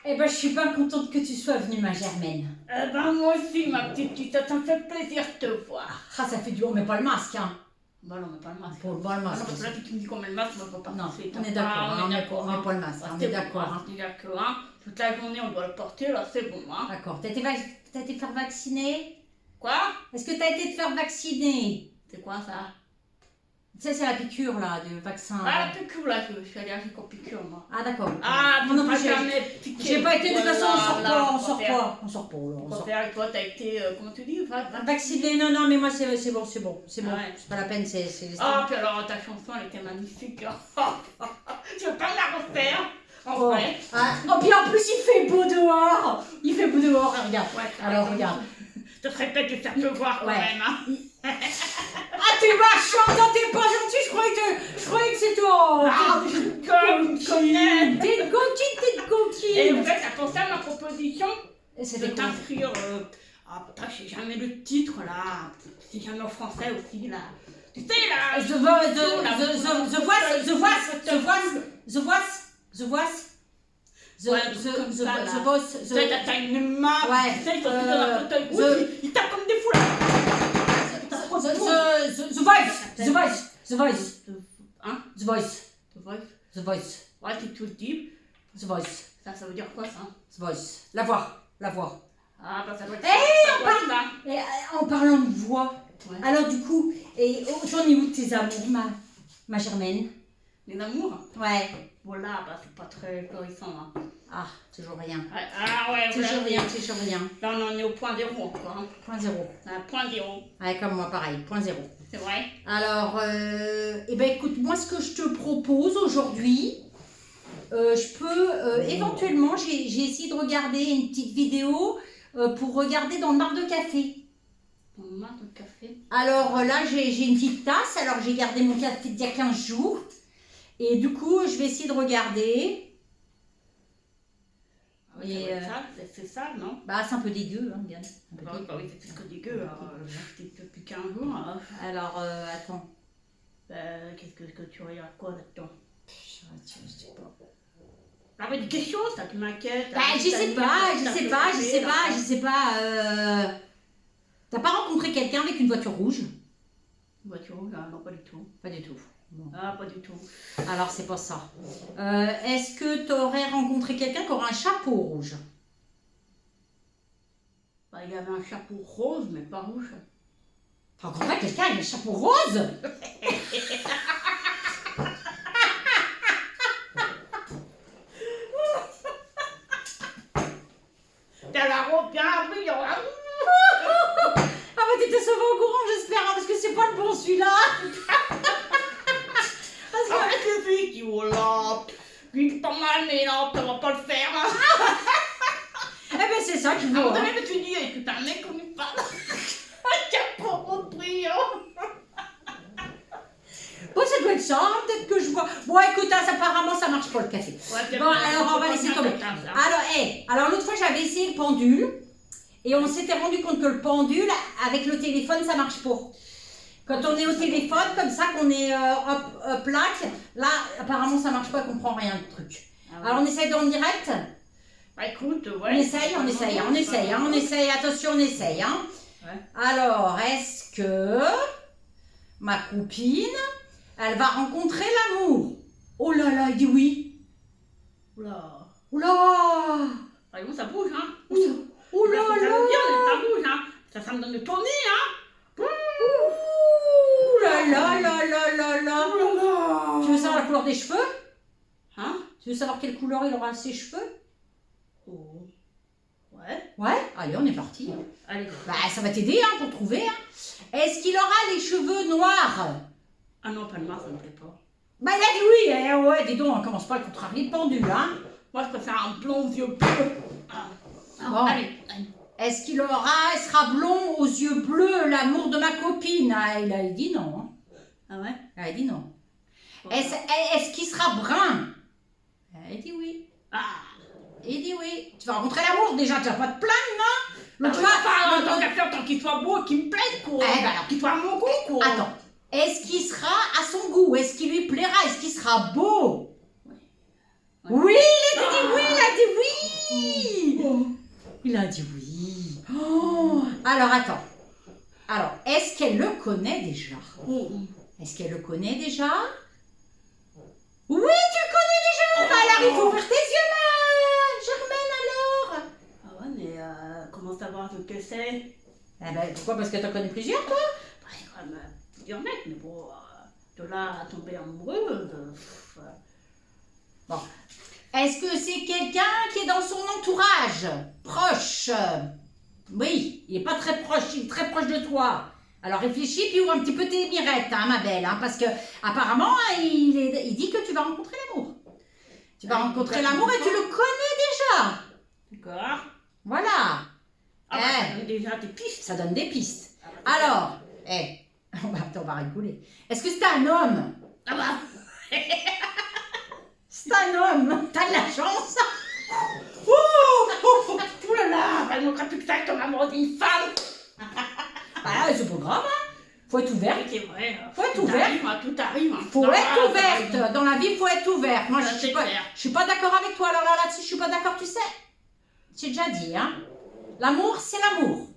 Eh ben, je suis bien contente que tu sois venue, ma Germaine. Eh ben moi aussi, ma petite, ça me fait plaisir de te voir. Ah, ça fait du... On met pas le masque, hein. Bah non, mais pas le masque. Pour pas le Ah masque. non, parce que là, tu me dis qu'on met le masque, moi je peux pas. Non, passer. on est d'accord, Ah, hein, on met pas le masque, on est d'accord. Hein. On est d'accord, hein. Toute la journée, on doit le porter, là, c'est bon, hein. D'accord. T'as été faire vacciner? Quoi? Est-ce que t'as été te faire vacciner? C'est quoi ça? Tu sais, c'est la piqûre, là, du vaccin. Ah, la piqûre, là, je suis allergique aux piqûres, moi. Ah, d'accord. Ah, non, non, tu j'ai jamais piqué. j'ai pas été, de toute façon, on sort Voilà, pas, on là, sort faire- pas. On sort pas, là, on Quoi sort faire avec toi, t'as été, comment tu dis, vacciné, non, non, mais moi, c'est bon, c'est bon. C'est bon. Ouais. C'est pas la peine, c'est... Ah, puis alors, ta chanson, elle était magnifique. Tu veux pas me la refaire? En Oh. vrai? Ah, oh, puis en plus, il fait beau dehors. Il fait beau dehors, ah, regarde. Ouais, Alors, regarde. Ça serait peut-être de faire pleuvoir quand Ouais. même, hein. Ah, t'es méchante, t'es pas gentille, je croyais que c'était... Oh, Ah, je connais. t'es une coquine, t'es une Et coquine. en fait, t'as pensé à ma proposition Et de c'était quoi? t'inscrire. Ah, putain, je sais jamais le titre là. C'est jamais en français aussi là. Tu sais là. The Voice. Tu sais, t'as une main. Ouais, Tu sais, ils sont tous dans un fauteuil rouge. Ils tapent comme des fous là. The Voice. Hein? The Voice. The Voice. The Voice. Ouais, si tu le dis. The Voice. Ça veut dire quoi ça? The Voice. La voix. La voix. Ah, bah ça doit être Hey, ça. Ça doit être ça. Et, en parlant de voix, Ouais. alors du coup, et t'en es où de tes amours, ma Germaine? Les amours. Ouais. Voilà, bah c'est pas très florissant. Hein. Ah, toujours rien. Ouais, ah ouais, Toujours voilà. rien, toujours rien. Là, on en est au point zéro encore. Hein. Point zéro. Point zéro, Ouais, comme moi, pareil, point zéro. c'est vrai. Alors, eh ben écoute, moi ce que je te propose aujourd'hui, je peux éventuellement, j'ai essayé de regarder une petite vidéo pour regarder dans le mar de café. On marre de café. Alors là, j'ai une petite tasse, alors j'ai gardé mon café d'il y a 15 jours. Et du coup, je vais essayer de regarder. Ah oui, Et, ça doit être sale, c'est sale, non? Bah, c'est un peu dégueu, hein, regarde. Un peu Bah dégueu. oui, c'est plus que dégueu. J'ai acheté depuis 15 jours. Hein. Alors, attends. Qu'est-ce que tu regardes quoi là-dedans? Je sais pas. Ah, mais dis quelque chose, ça, tu m'inquiètes. Bah, je sais pas. T'as pas rencontré quelqu'un avec une voiture rouge? Voiture rouge, non, pas du tout. Pas du tout. Bon. Ah, pas du tout. Alors, c'est pas ça. Est-ce que t'aurais rencontré quelqu'un qui aurait un chapeau rouge? Bah, il y avait un chapeau rose, mais pas rouge. T'as rencontré quelqu'un avec un chapeau rose? T'as la robe bien brillante. Ah bah t'étais sauvé au courant, j'espère, hein, parce que c'est pas le bon celui-là. Parce que... Ah, c'est lui qui, oh là. Lui, pas mal, mais non, ça va pas le faire. Hein. Eh ben c'est ça qu'il À un faut. moment Hein. donné, mais tu dis, est-ce que t'as un mec comme une femme? Un chapeau brillant. Bon, ça doit être ça, hein, peut-être que je vois. Bon, écoute, hein, apparemment ça marche pas le café. Ouais, Bon, alors on va laisser tomber. Alors l'autre fois j'avais essayé le pendule et on s'était rendu compte que le pendule avec le téléphone ça marche pas. Quand on est au téléphone comme ça qu'on est hop plaque, là apparemment ça marche pas, qu'on comprend rien du truc. Ah ouais. Alors on essaye dans le direct. Bah écoute, ouais. On essaye, attention on essaye. Hein. Ouais. Alors est-ce que ma copine elle va rencontrer l'amour? Oh là là, il dit oui. Oula. Oula. Ah, bon, ça bouge, hein. Oh là Ça là. veut dire, ça bouge, hein. Ça me donne le tournis, hein. Ouh là là là là là là. Oh là là. Tu veux savoir la couleur des cheveux? Hein? Tu veux savoir quelle couleur il aura ses cheveux? Oh. Ouais. Ouais, allez, on est parti. Allez. Bah, ça va t'aider hein, pour trouver. Hein. Est-ce qu'il aura les cheveux noirs? Ah non, pas le noir, ça me plaît pas. Bah, il a dit oui. Eh, ouais, dis donc, on commence pas à contrarier le pendule. Hein. Moi, je préfère un blond aux yeux bleus. Ah. Bon. Allez. Est-ce qu'il sera blond aux yeux bleus, l'amour de ma copine? Ah, il a dit non. Hein. Ah ouais? Ah, il a dit non. Est-ce qu'il sera brun? Ah, il dit oui. Ah. Il dit oui. Tu vas rencontrer l'amour déjà, tu vas pas te plaindre, non? L'autre fois, en tant qu'à faire, tant qu'il soit beau, qu'il me plaise, quoi. Eh ben alors. Qu'il soit à mon goût, quoi. Attends. Est-ce qu'il sera à son goût? Est-ce qu'il lui plaira? Est-ce qu'il sera beau? Oui, il a dit oui, il a dit oui. dit oui. Oh, alors attends. Alors, est-ce qu'elle le connaît déjà? Est-ce qu'elle le connaît déjà? Oui, tu le connais déjà. Bah alors, il faut ouvrir tes yeux, Germaine, alors. Ah ouais, mais comment savoir ce que c'est? Eh ben, pourquoi? Parce que t'en connais plusieurs, toi? Bah, il y a quand même plusieurs mecs, mais bon, de là à tomber amoureuse. Bon. Est-ce que c'est quelqu'un qui est dans son entourage? Proche? Oui, il n'est pas très proche, il est très proche de toi. Alors réfléchis, puis ouvre un petit peu tes mirettes, hein, ma belle, hein, parce que apparemment, il dit que tu vas rencontrer l'amour. Tu vas rencontrer l'amour et tu le connais déjà. D'accord. Voilà. Ah bah, ça donne déjà des pistes. Ça donne des pistes. Ah bah, Alors, on va rigoler. Est-ce que c'est un homme? Ah bah. C'est un homme. T'as de la chance. Ouh là là, bah, il manquera plus que ça comme amour d'une femme. Ah, c'est pas grave, hein. Faut être ouverte. C'est vrai. Faut être ouverte. Tout arrive. Faut être ouverte. Dans la vie, faut être ouverte. Moi, Ça, je c'est suis pas, clair. je suis pas d'accord avec toi. Alors là-dessus, je suis pas d'accord, tu sais. J'ai déjà dit, hein. L'amour, c'est l'amour.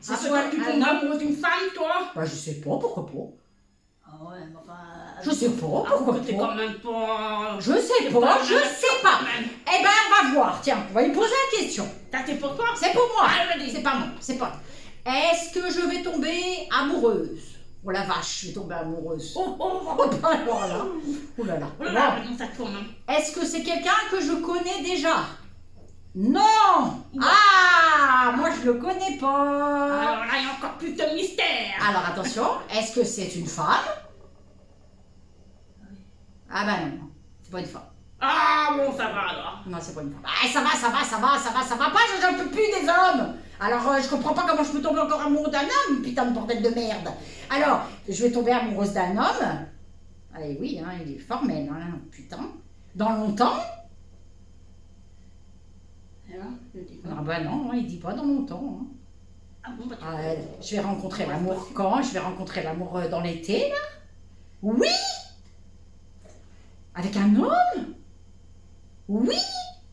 C'est soit tu tombes amoureux d'une femme, toi? Bah, je sais pas, pourquoi pas. Ah ouais, mais enfin. Je sais pas, pourquoi T'es pas. quand même pas. Je sais pas, je sais pas. Eh ben, on va voir. Tiens, on va lui poser la question. Ça, c'est pour toi? C'est pour moi. Ah, vas-y. C'est pas moi, c'est pas. Est-ce que je vais tomber amoureuse? Oh la vache, je vais tomber amoureuse. Oh, bah, alors là. Oh là là. Oh là là, Bon. non, ça tourne. Est-ce que c'est quelqu'un que je connais déjà? Non. Ah, moi je le connais pas. Alors là, il y a encore plus de mystère. Alors attention, est-ce que c'est une femme? Ah bah non, c'est pas une femme. Ah bon, ça va alors. Non, c'est pas une femme. Ah, ça va pas, j'en peux plus des hommes. Alors je comprends pas comment je peux tomber encore amoureux d'un homme, putain de bordel de merde. Alors, je vais tomber amoureuse d'un homme. Allez, oui, hein, il est formel, hein, putain. Dans longtemps? Alors, je dis Ah bah non, il dit pas dans longtemps. Hein. Ah bon, bah tu Je vais rencontrer l'amour quand? Je vais rencontrer l'amour dans l'été, là? Oui! Avec un homme? Oui!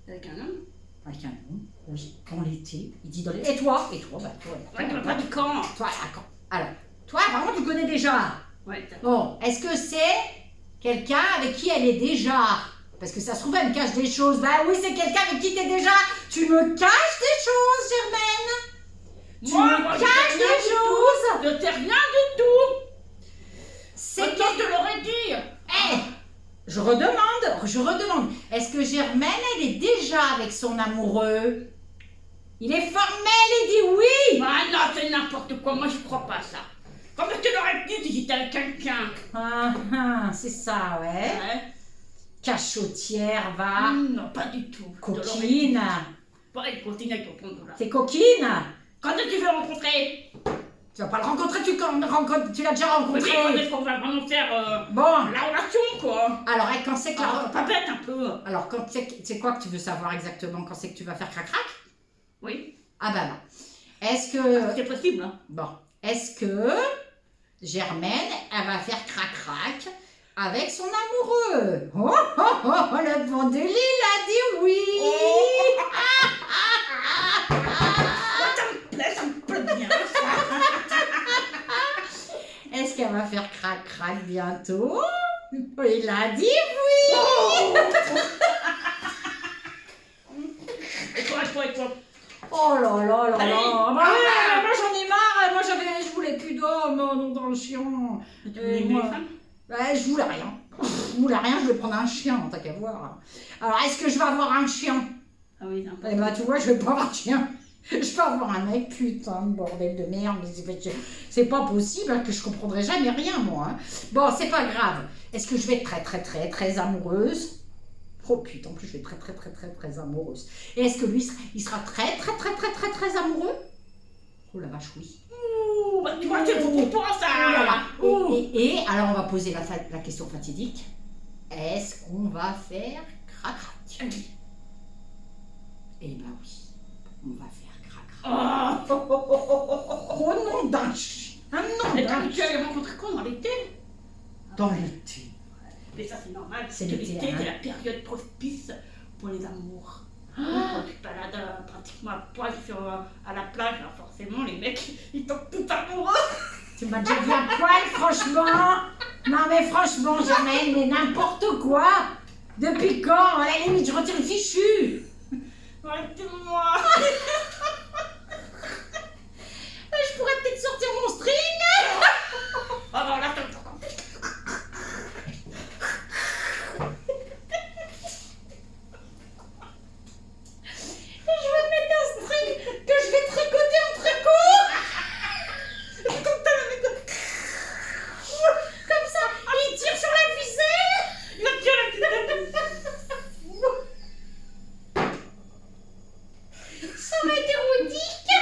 avec un homme? Avec un homme, oui, dans l'été. Il dit dans l'été. Et toi? Et toi? Bah toi. Ouais, tu m'as pas dit quand? Toi, quand? Alors, toi, apparemment, tu connais déjà. Ouais, Bon, est-ce que c'est quelqu'un avec qui elle est déjà? Parce que ça se trouve, elle me cache des choses. Bah oui, c'est quelqu'un avec qui t'es déjà. Tu me caches des choses, Germaine. Tu me caches des choses. Je sais rien du tout. C'est Pourtant, je te l'aurais dit. Eh, je redemande. Est-ce que Germaine, elle est déjà avec son amoureux? Il est formel, il dit oui. Ah non, c'est n'importe quoi. Moi, je crois pas à ça. Comme je te l'aurais dit si j'étais avec quelqu'un. C'est ça, ouais. Ouais. Cachotière, va. Non, pas du tout. Coquine. Ouais, continue avec ton compte là. T'es coquine. Quand est-ce que tu veux rencontrer? Tu vas pas le rencontrer, tu l'as déjà Oui, rencontré. mais quand est-ce qu'on va vraiment faire Bon, la relation, quoi? alors quand c'est que Ah, pas bête un peu. Alors quand c'est quoi que tu veux savoir exactement? Quand c'est que tu vas faire crac-crac? Oui. Ah bah non. Est-ce que... C'est possible, hein? Bon. Est-ce que Germaine, elle va faire crac-crac avec son amoureux? Le pendule, il a dit oui. Ça me plaît bien. Est-ce qu'elle va faire crac-crac bientôt? Il a dit oui. Et toi? Oh là là là Allez. là. Bah ouais, moi j'en ai marre. Moi je voulais plus d'hommes dans le chien. Tu voulais une moi- femme? Ouais, je voulais rien. Je vais prendre un chien, tant qu'à voir. Alors, est-ce que je vais avoir un chien? Ah oui, c'est un peu. Eh ben, tu vois, je vais pas avoir de chien. Je vais avoir un mec, putain de bordel de merde. Mais c'est pas possible, hein, que je comprendrai jamais rien, moi. Hein. Bon, c'est pas grave. Est-ce que je vais être très amoureuse? Oh putain, en plus, je vais être très amoureuse. Et est-ce que lui, il sera très amoureux? Oh la vache, oui. Ouh, bah, tu vois, c'est pour toi, ça. Oh là là. Ouh. Et alors on va poser la question fatidique. Est-ce qu'on va faire crac-crac? Eh ben oui, on va faire crac-crac. Oh nom d'un chien. Un nom Et d'un quand tu as rencontré quand dans l'été? Dans l'été. Mais ça, c'est normal. C'est parce que l'été, l'été, hein. c'est la période propice pour les amours. Quand tu te balades pratiquement à poil à la plage, alors forcément, les mecs, ils tombent tout amoureux. Tu m'as déjà vu à poil, franchement? Non, mais franchement, jamais, mais n'importe quoi. Depuis quand? À la limite, je retire le fichu. Arrêtez-moi. Je pourrais peut-être sortir mon string. Ah non, là, Je vais mettre un string que je vais tricoter en tricot. Comme ça, il tire sur la ficelle. il a tiré la ficelle. Ça va être érotique.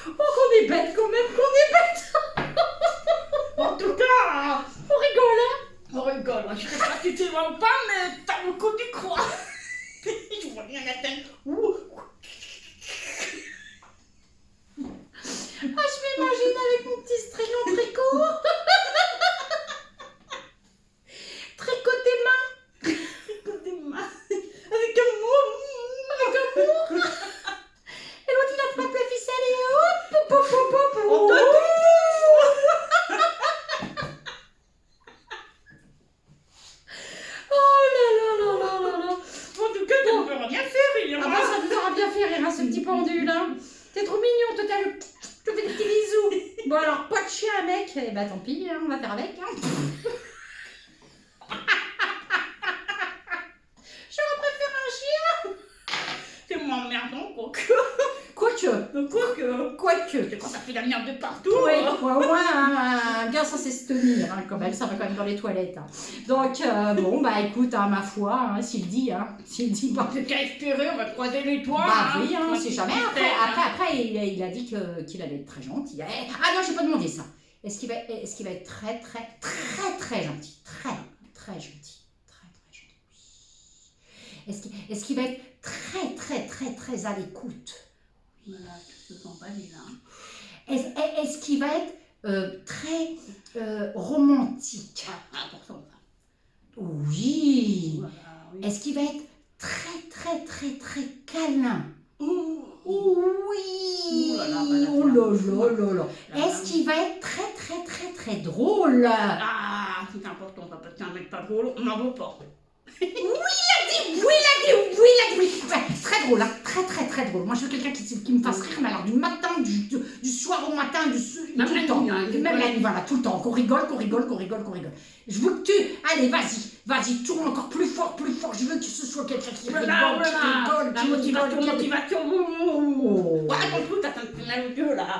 Oh, qu'on est bête quand même, qu'on est bête. En tout cas, On rigole, hein. on rigole. Je sais pas si tu vois ou pas, mais t'as le coup du croix. Je vois bien la tête. Ah, je m'imagine avec mon petit string en tricot. Tricoter main. Des mains. Avec amour. Avec amour. Et l'autre, il attrape la ficelle et hop, hop, hop, hop, On hop. te Oh là là là là là là. En tout cas, tu ne peux rien faire, il est Ah bah ça te fera bien faire rire, hein, ce petit pendule, hein. T'es trop mignon, toi, je te fais des petits bisous. Bon alors, pas de chien, mec. Eh bah tant pis, hein, on va faire avec, hein. J'aurais préféré un chien. C'est moins emmerdant, Quoique. C'est quand ça fait la merde de partout. Oui, au moins, bien ça c'est se tenir, hein, quand même, ça va quand même dans les toilettes. Hein. Donc, bon, bah écoute, hein, ma foi, hein, s'il dit, bah, C'est qu'à espérer, on va croiser les doigts. bah oui, hein, Moi, c'est qui jamais. sais, Après, il a dit qu'il allait être très gentil. Ah non, j'ai pas demandé ça. Est-ce qu'il va être très, très, très, très gentil? Très, très gentil. Très, très gentil. Est-ce qu'il va être très, très, très, très à l'écoute? Voilà, tu te sens pas bien. Est-ce qu'il va être très romantique? Ah, important ça. Oui. Voilà, oui. Est-ce qu'il va être très, très, très, très câlin? Ouh. Oui. Ouh là là, Oh là là là là. Là, Est-ce qu'il va être très, très, très, très drôle? Ah, c'est important ça, parce qu'un mec pas drôle, on n'en vaut pas. Oui, il a dit. Ouais, très drôle, hein. Très, très, très drôle. Moi, je veux quelqu'un qui me fasse rire, mais alors du matin, du soir au matin, tout le temps. Même la nuit, voilà, tout le temps. Qu'on rigole. Je veux que tu... Allez, vas-y, tourne encore plus fort. Je veux que ce soit quelqu'un qui rigole, La motivation. Oh. Voilà, ton truc, t'as un mal aux yeux là.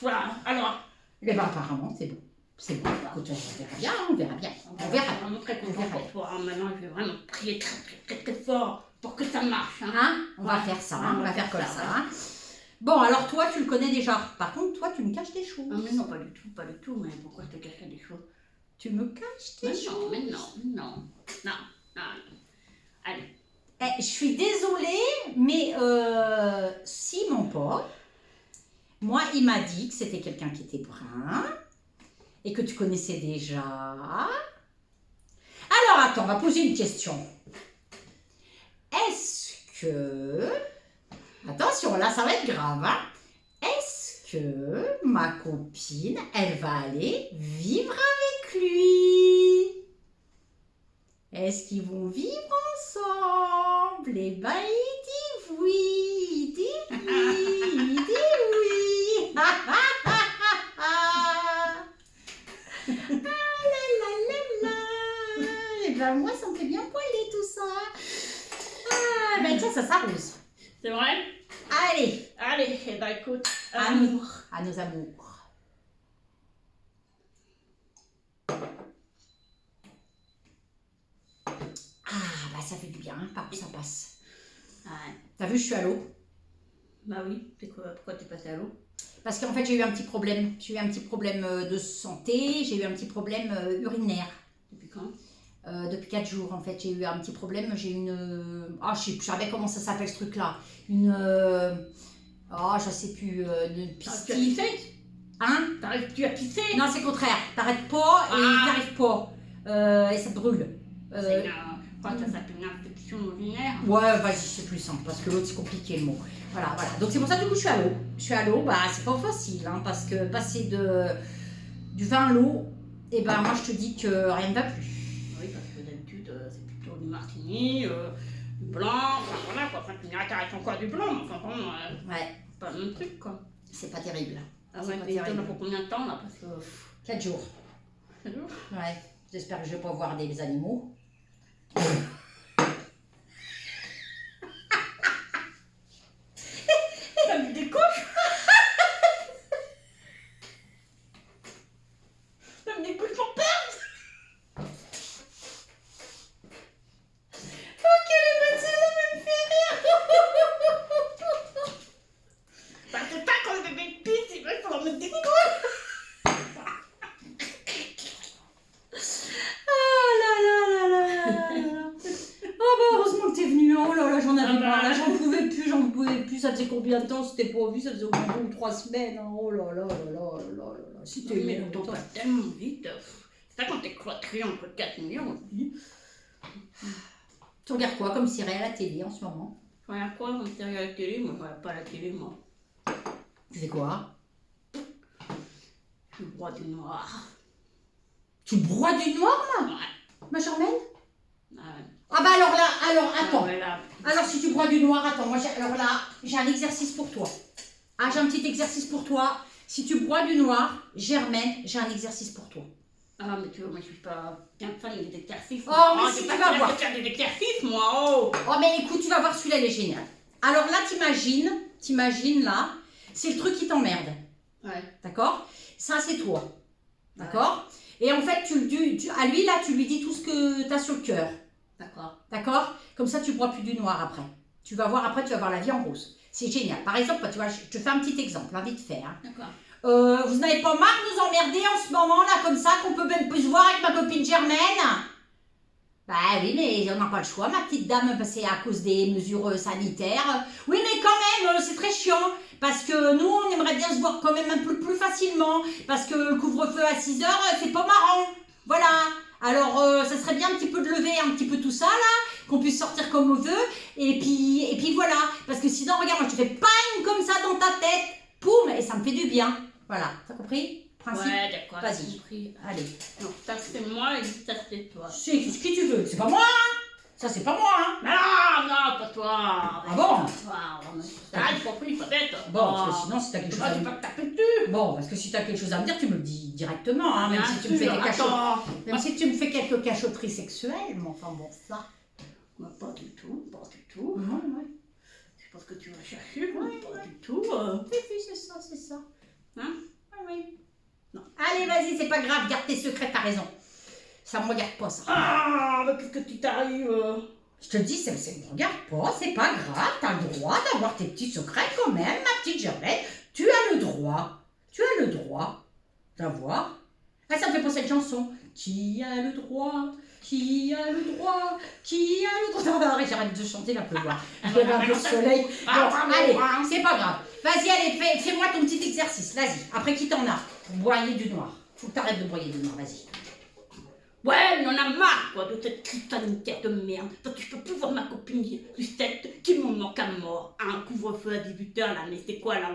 Voilà, alors. Eh ben, apparemment, c'est bon. C'est bon. Écoute, on verra bien. On verra. Je suis vraiment très content pour toi. Maintenant, je vais vraiment prier très, très, très, très fort pour que ça marche. Hein, on va faire ça, on va faire comme ça. Hein. Bon, alors toi, tu le connais déjà. Par contre, toi, tu me caches des choses. Ah, mais non, pas du tout. Mais pourquoi je te cacherais des choses? Tu me caches des choses. Mais non. Allez. Je suis désolée, mais si mon pote, moi, il m'a dit que c'était quelqu'un qui était brun et que tu connaissais déjà. Alors, attends, on va poser une question. Est-ce que... Attention, là, ça va être grave. Hein? Est-ce que ma copine, elle va aller vivre avec lui? Est-ce qu'ils vont vivre ensemble? Eh ben, il dit oui. Il dit oui. Et ben moi, ça me fait bien poiler tout ça. Ah, ben tiens, ça s'arrose. C'est vrai? Allez, Eh ben écoute, à nos amours. Ah, bah ça fait du bien, hein, par où ça passe. Ouais. T'as vu, je suis à l'eau. Bah oui, c'est quoi? Pourquoi t'es passé à l'eau? Parce qu'en fait, j'ai eu un petit problème. J'ai eu un petit problème de santé, j'ai eu un petit problème urinaire. Depuis quand? Depuis 4 jours, en fait, j'ai eu un petit problème. J'ai une... Ah, je sais plus jamais comment ça s'appelle ce truc-là. Une... Ah, je sais plus. Une Tu as pistille. pissé? Hein? Tu as pissé? Non, c'est le contraire. T'arrêtes pas et Ah. t'arrives pas. Et ça te brûle. C'est crois que ça s'appelle une infection urinaire. Ouais, vas-y, c'est plus simple parce que l'autre c'est compliqué le mot. Voilà, voilà. Donc c'est pour ça du coup je suis à l'eau. Je suis à l'eau, bah c'est pas facile hein, parce que passer du vin à l'eau, et ben moi je te dis que rien ne va plus. Oui, parce que d'habitude c'est plutôt du martini, du blanc, enfin voilà quoi. Enfin, tu me diras qu'arrête encore du blanc, mais enfin bon, Ouais, pas le même truc quoi. c'est pas terrible. Ah C'est ouais, pas mais terrible. t'en as pour combien de temps là? Parce que. 4 jours. C'est dur. Ouais, j'espère que je vais pas voir des animaux. Ça me découche. Ça me découche pour perdre. Ok, les médecins, ça me fait rire. Bah c'est pas quand le bébé pisse, il va falloir me découche. Oh là là là là là là. Oh bah heureusement que t'es venu. Oh là là, j'en avais Ah bah. marre. Là, j'en pouvais plus, j'en pouvais plus. Ça faisait combien de temps c'était pas vu? Ça faisait au moins 2 ou 3 semaines. Hein. Oh là là là là là là là. Si t'es Mais venu le temps longtemps. passe tellement vite. C'est ça quand t'es cloîtré entre 4 millions aussi. Tu regardes quoi comme série à la télé en ce moment? Voilà quoi, on série à la télé, moi je regarde pas la télé moi. Tu fais quoi? Je bois du noir. Tu broies du noir là? Ouais. Ma Germaine? Ouais. Ah bah alors là, alors attends. Ah ouais, là. Alors si tu broies du noir, attends, moi alors là, j'ai un exercice pour toi. Ah, j'ai un petit exercice pour toi. Si tu broies du noir, Germaine, j'ai un exercice pour toi. Ah mais tu vois, moi je suis pas bien fan des exercices. Oh, mais j'ai si pas tu vas fait voir. de faire des exercices moi, oh. Oh mais écoute, tu vas voir celui-là, il est génial. Alors là, t'imagines là, c'est le truc qui t'emmerde. Ouais. D'accord? Ça, c'est toi. D'accord? Et en fait, à lui, là, tu lui dis tout ce que tu as sur le cœur. D'accord. D'accord? Comme ça, tu ne bois plus du noir après. Tu vas voir après, tu vas voir la vie en rose. C'est génial. Par exemple, tu vois, je te fais un petit exemple, hein, vite fait. Hein. D'accord. Vous n'avez pas marre de nous emmerder en ce moment, là, comme ça, qu'on peut même plus se voir avec ma copine Germaine? Bah oui, mais on n'a pas le choix, ma petite dame, c'est à cause des mesures sanitaires. Oui, mais quand même, c'est très chiant, parce que nous, on aimerait bien se voir quand même un peu plus facilement, parce que le couvre-feu à 6 heures, c'est pas marrant. Voilà. Alors, ça serait bien un petit peu de lever un petit peu tout ça, là, qu'on puisse sortir comme on veut, et puis voilà. Parce que sinon, regarde, moi, je te fais pas comme ça dans ta tête, poum, et ça me fait du bien. Voilà, t'as compris? Principe. Ouais, d'accord. Vas-y. j'ai compris. Allez. Non, ça c'est moi et ça c'est toi. C'est ce que tu veux, c'est pas moi, hein. Ça, c'est pas moi, hein. Non, non, pas toi. Ah bon? Ah, j'ai compris, peut-être. Bon, parce que sinon, si t'as quelque chose Moi, à tu me vas te taper dessus. Bon, parce que si t'as quelque chose à me dire, tu me le dis directement, hein, même Bien si tu me fais sûr, des cachotteries. attends. Même si tu me fais quelques cachotteries sexuelles, mais enfin bon, ça. Bah, pas du tout, pas du tout. Non, ouais. Je pense que tu vas chercher, moi, pas du tout. Oui, c'est ça, c'est ça. Hein? Oui, oui. Non. Allez, vas-y, c'est pas grave, garde tes secrets, t'as raison. Ça me regarde pas, ça. Ah, mais qu'est-ce que tu t'arrives Je te dis, ça me regarde pas, c'est pas grave, t'as le droit d'avoir tes petits secrets quand même, ma petite Germaine. Tu as le droit d'avoir. Ah, ça me fait penser à cette chanson. Qui a le droit? Qui a le droit? Qui a le droit? Non, arrête, j'arrête de chanter, là, peu voir. Je vais un peu le soleil. Bon, allez, c'est pas grave. Vas-y, allez, fais-moi ton petit exercice, vas-y. Après, qui t'en a? Pour broyer du noir. Faut que t'arrêtes de broyer du noir, vas-y. Ouais, mais on a marre, quoi, de cette crise sanitaire de merde. Parce que je peux plus voir ma copine Lucette qui me manque à mort. Un couvre-feu à 18h, là, mais c'est quoi, là,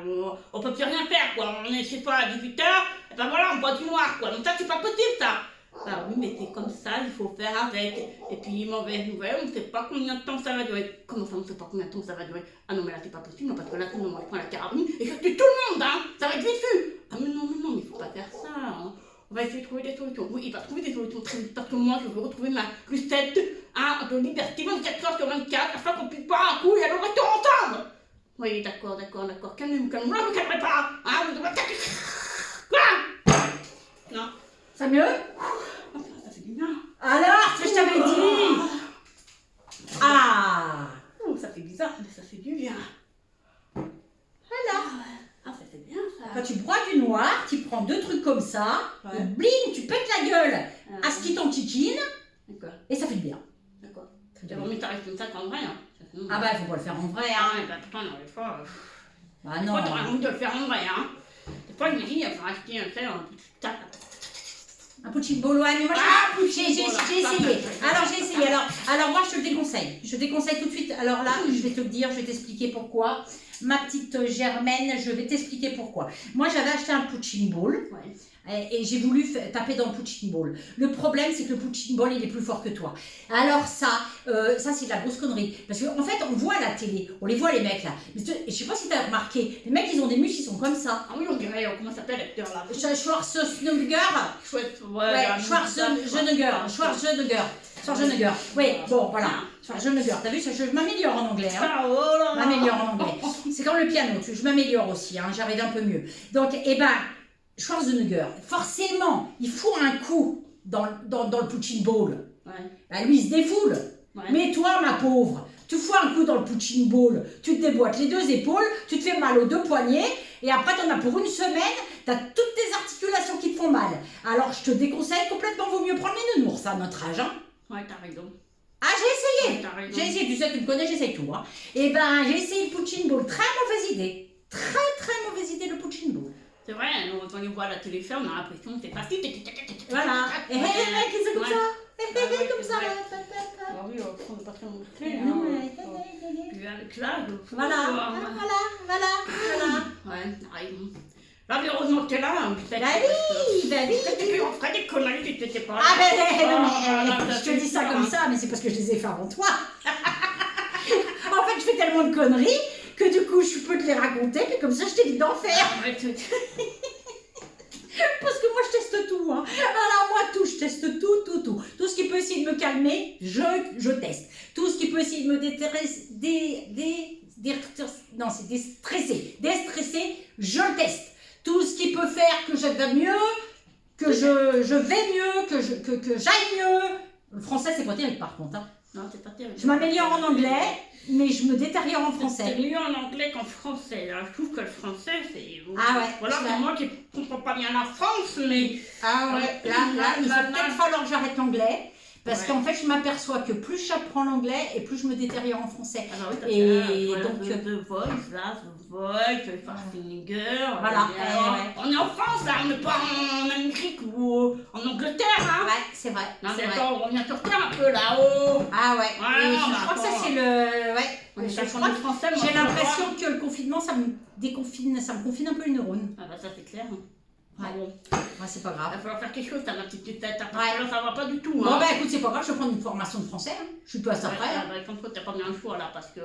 on peut plus rien faire, quoi. On est, je sais pas, à 18h, et ben voilà, on boit du noir, quoi. Donc ça, c'est pas possible, ça. Bah oui, mais c'est comme ça, il faut faire avec. Et puis, mauvaise nouvelle, on ne sait pas combien de temps ça va durer. Comment ça, on ne sait pas combien de temps ça va durer? Ah non, mais là, c'est pas possible, parce que là, sinon, moi, je prends la carabine et je tue tout le monde, hein. Ça va être vite vu. Ah mais non, mais il faut pas faire ça, hein. On va essayer de trouver des solutions. Oui, il va trouver des solutions très vite, parce que moi, je veux retrouver ma Lucette, hein, de liberté 24h/24, afin qu'on puisse boire un coup et aller au restaurant ensemble. Oui, d'accord. Calmez-vous. Là, je ne calmerai pas. Hein, vous devez... Quoi? Non. Ça mieux? Ça fait du bien. Alors, ce que je t'avais dit. Ah. Oh, ça fait bizarre, mais ça fait du bien. Alors. Ah, ça fait bien, ça. Quand tu broies du noir, tu prends 2 trucs comme ça, Ouais. et bling, tu pètes la gueule à ce qui t'enquiquine, D'accord. et ça fait du bien. D'accord. J'ai vraiment t'arrives comme ça qu'en vrai, hein. Ah bah, il faut pas le faire en vrai, hein. Ah, ouais, bah putain, non, des fois... Bah Des non. fois, t'aurais envie de le faire en vrai, hein. Des fois, je me dis, il faut acheter un tel, Un punching ball, ouais, mais moi j'ai essayé. Alors j'ai essayé. Alors moi je te le déconseille. Je te déconseille tout de suite. Alors là, je vais te le dire, je vais t'expliquer pourquoi. Ma petite Germaine, je vais t'expliquer pourquoi. Moi j'avais acheté un punching ball. Ouais. Et j'ai voulu taper dans le punching ball. Le problème, c'est que le punching ball, il est plus fort que toi. Alors ça c'est de la grosse connerie. Parce qu'en fait, on voit à la télé, on les voit les mecs là. Mais je sais pas si tu as remarqué, les mecs, ils ont des muscles, ils sont comme ça. Ah oui, on dirait, comment s'appelle l'acteur là? Schwarzenegger. Chouette, Ouais, Schwarzenegger. Oui, bon, voilà. Schwarzenegger. T'as vu, je m'améliore en anglais. Hein. Ah, oh là là. Je m'améliore en anglais. C'est comme le piano, je m'améliore aussi. Hein, j'arrive un peu mieux. Donc, Schwarzenegger, forcément, il faut un coup dans le punching ball. Ouais. Bah, lui, il se défoule. Ouais. Mais toi, ma pauvre, tu fous un coup dans le punching ball, tu te déboîtes les 2 épaules, tu te fais mal aux 2 poignets, et après, t'en as pour une semaine, t'as toutes tes articulations qui te font mal. Alors, je te déconseille complètement, vaut mieux prendre les nounours à notre âge. Hein. Ouais, t'as raison. Ah, j'ai essayé. Ouais, t'as raison. J'ai essayé, tu sais, tu me connais, j'essaye tout. Hein. Et ben, j'ai essayé le punching ball, très mauvaise idée. Très mauvaise idée, le punching ball. C'est vrai, quand on les voit à la télé faire, on a l'impression que c'est facile. Voilà. Et les mecs, ils sont comme ça. Comme ça. Ah oui, on n'est pas très musclé. Puis avec l'âge, Voilà. Ouais, t'as raison. Là, heureusement que t'es là, hein, Bah oui. On ferait des conneries si t'étais pas là. Ah non, je te dis ça comme ça, mais c'est parce que je les ai fait avant toi. En fait, je fais tellement de conneries que du coup, je peux te les raconter, puis comme ça, je t'évite d'en faire. Parce que moi, je teste tout. Hein. Alors moi, je teste tout. Tout ce qui peut essayer de me calmer, je teste. Tout ce qui peut essayer de me déstresser, je le teste. Tout ce qui peut faire que je vais mieux, que je vais mieux, que j'aille mieux. Le français, c'est pas terrible par contre. Hein. Non, c'est pas terrible. Je m'améliore en anglais, mais je me détériore en français. C'est mieux en anglais qu'en français. Alors, je trouve que le français, c'est... Ah ouais. Voilà, pour moi qui ne comprends pas bien la France, mais... Ah ouais, là, il va peut-être falloir que j'arrête l'anglais. Parce qu'en fait, je m'aperçois que plus j'apprends l'anglais et plus je me détériore en français. Ah bah oui, et donc, The Voice, là, The Voice, Schwarzenegger. Voilà. On est en France, là, on n'est pas en Amérique ou en Angleterre, hein. Ouais, c'est vrai. Non, mais attends, on revient sur terre un peu là-haut. Ah ouais. Voilà, je crois que ça, c'est le... Ouais. Je crois que français, j'ai l'impression que le confinement, ça me déconfine, ça me confine un peu les neurones. Ah bah ça, c'est clair. Ouais. Bon. Ouais, c'est pas grave. Il va falloir faire quelque chose, t'as ma petite tête. Après, Ouais. là, ça va pas du tout. Bon, Hein. bah écoute, c'est pas grave, je vais prendre une formation de français. Hein. Je suis pas à ça près. Hein. Bah, comme quoi, t'as pas bien le choix là, parce que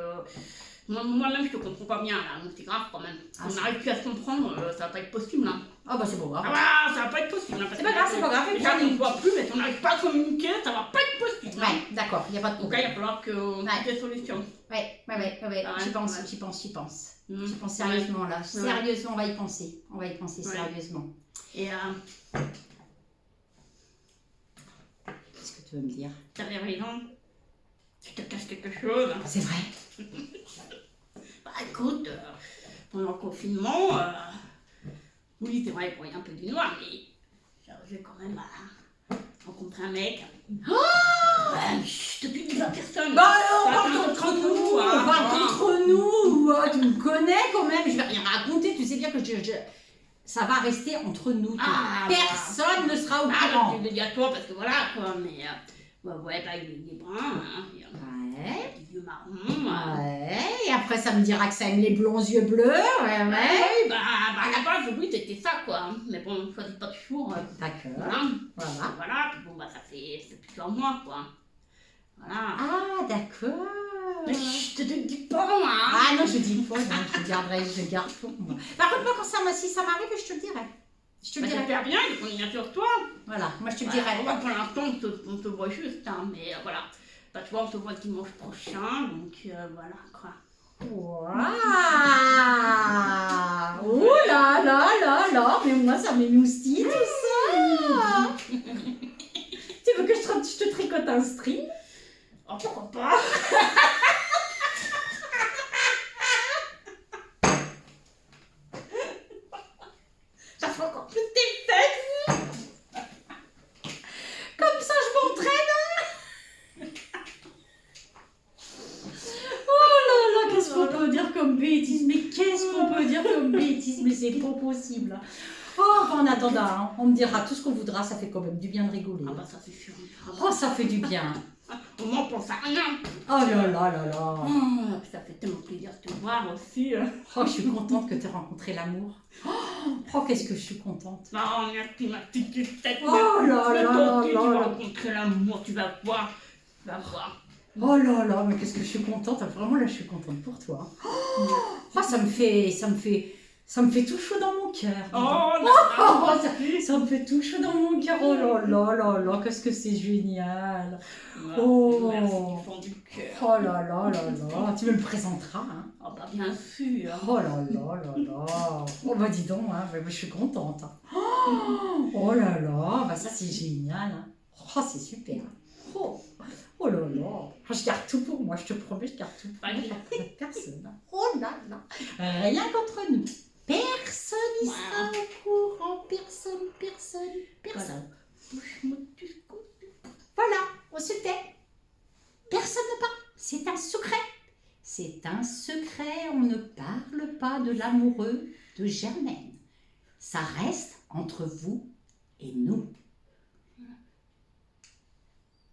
moi-même, je te comprends pas bien là, donc c'est grave quand même. Ah, On n'arrive plus à se comprendre, ça va pas être possible. Hein. Ah bah c'est pas grave. Ah bah, ça va pas être possible. Hein, C'est pas grave, c'est pas grave. Déjà, on ne voit plus, mais si on n'arrive pas à communiquer, ça va pas être possible. Hein. Ouais, d'accord, il y a pas de Donc là, il problème. va falloir qu'on trouve des solutions. Ouais. Ah ouais, J'y pense, ouais. j'y pense. Mmh. J'y pense sérieusement là. Ouais. Sérieusement, on va y penser. On va y penser Ouais. sérieusement. Et Qu'est-ce que tu veux me dire? t'avais raison. Tu te caches quelque chose. C'est vrai. Bah écoute, pendant le confinement, oui, c'est vrai, il y a un peu du noir, mais j'ai quand même rencontré un mec. Ouais, chut, te dis à personne. Bah on Ça parle attend entre nous, hein. on parle entre nous. Tu me connais quand même, je vais rien raconter. Tu sais bien que ça va rester entre nous. Ah, Personne ne sera au Ah, courant. je le dis à toi parce que voilà quoi, mais ouais, bah il est brun, hein, il a Ouais. des yeux marrons. Ouais. Et après ça me dira que ça aime les blonds yeux bleus. Ouais. Ouais, bah à la base, oui, c'était ça quoi. Hein. Mais bon, on ne choisit pas toujours. D'accord. Voilà. Voilà, puis bon, bah ça fait, c'est plutôt à moi quoi. Voilà. Ah d'accord. Mais je te dis pas, hein. Ah non, je dis pas, non, je garde pour moi. Par contre, moi, si ça m'arrive, je te le dirai. Je te le Bah, dirai. j'espère bien, il faut venir sur toi. Voilà, moi je te le Voilà, dirai. moi, pour l'instant, on te voit juste, hein, mais voilà. Bah, tu vois, on te voit dimanche prochain, donc voilà quoi. Waouh. Oh là là là là, mais moi ça m'émoustille tout ça. Tu veux que je te tricote un string? Oh, pourquoi pas. Ça fait encore plus tes fesses. Comme ça je m'entraîne. Oh là là, qu'est-ce qu'on peut dire comme bêtise? Mais qu'est-ce qu'on peut dire comme bêtise? Mais c'est pas possible. Oh, en attendant, hein, on me dira tout ce qu'on voudra, ça fait quand même du bien de rigoler. Ah bah ça c'est sûr. Oh, ça fait du bien. Au moins on pense à rien. Oh là là là là. Oh, ça fait tellement plaisir de te voir aussi. Oh, je suis contente que tu aies rencontré l'amour. Oh, qu'est-ce que je suis contente. Oh, merci ma petite sucette. Oh là là là Tu là vas là. rencontrer l'amour, tu vas voir. Tu vas voir. Oh là là, mais qu'est-ce que je suis contente. Vraiment, là, je suis contente pour toi. Oh, ça me fait tout chaud dans mon cœur. Oh là là. Ça me fait tout chaud dans mon cœur. Oh là là là là, qu'est-ce que c'est génial. Merci, Oh. merci du fond du cœur. Oh là là là là. Tu me le présenteras, hein. Oh bah bien sûr. Oh là là là là. Oh bah dis donc, hein, je suis contente. Oh là là, bah ça c'est génial. Hein. Oh, c'est super. Oh là là. Je garde tout pour moi, je te promets, je garde tout pour moi. Je garde personne. Oh là là. Rien qu'entre nous. Personne n'y sera au courant. Personne. Voilà, on se tait. Personne ne parle. C'est un secret. C'est un secret, on ne parle pas de l'amoureux de Germaine. Ça reste entre vous et nous.